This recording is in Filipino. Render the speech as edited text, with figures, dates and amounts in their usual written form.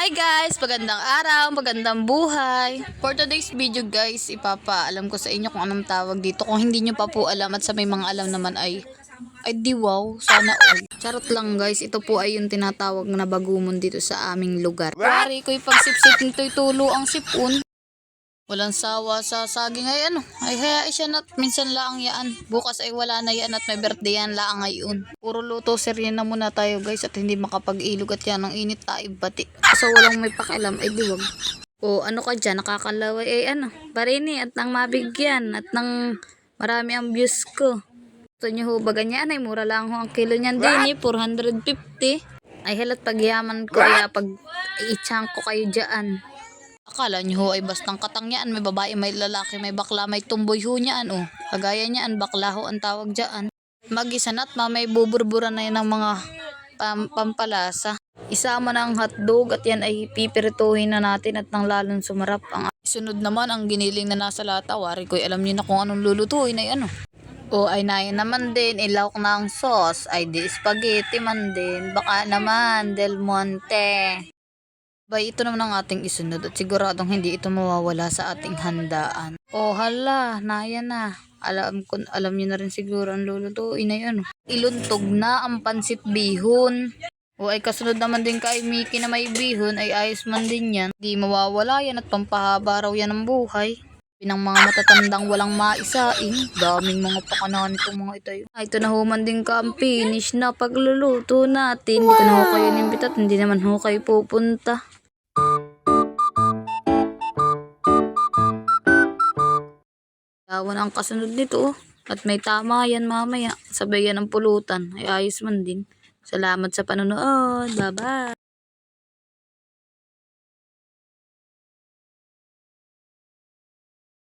Hi guys! Magandang araw, magandang buhay. For today's video guys, ipapaalam ko sa inyo kung anong tawag dito. Kung hindi nyo pa po alam at sa may mga alam naman ay di wow, sana all. Charot lang guys, ito po ay yung tinatawag na bagumon dito sa aming lugar. Wari ko'y pagsipsip nito'y tulo ang sipon. Walang sawa sa saging ay ay hayaan siya na minsan laang yaan. Bukas ay wala na yan at may birthday yan laang ngayon. Puro luto serye na muna tayo guys at hindi makapag-ilog at yan ang init tayo bati. So walang may pakialam ay diwag. O ano ka dyan, nakakalaway ay barini at nang mabigyan at nang marami ang views ko. Gusto nyo hubagan yan ay mura lang ho ang kilo niyan din 450. Ay halat pagyaman ko ay pag i-chunk ko kayo dyan. Akala nyo ho ay bastang katangyaan, may babae, may lalaki, may bakla, may tumboy ho niyaan Kagaya niyaan, bakla ho ang tawag dyan. Mag-isa na't may buburbura na yan ng mga pampalasa. Isama na ang hotdog at yan ay pipirituhin na natin at nang lalong sumarap. Ang sunod naman ang giniling na nasa lata. Wari ko'y alam niyo na kung anong lulutuin ay ay nayan naman din, ilawak na ang sauce. Ay di spaghetti man din. Baka naman, Del Monte. Bay, ito naman ang ating isunod at siguradong hindi ito mawawala sa ating handaan. Hala, nayan na. Alam niyo na rin siguro ang lulutuin na yun. Iluntog na ang pansit bihon. Ay kasunod naman din kay Mickey na may bihon ay ayos man din yan. Di mawawala yan at pampahaba raw yan ng buhay. Pinang mga matatandang walang maisaing. Daming mga pakanan itong mga ito. Ito na human din ka ang finish na pagluluto natin. Hindi ko na ho kayo nimbitat. Hindi naman ho kayo pupunta. Yawan ang kasunod nito at may tama yan mamaya. Sabay yan ang pulutan. Ay ayos man din. Salamat sa panonood. Bye bye.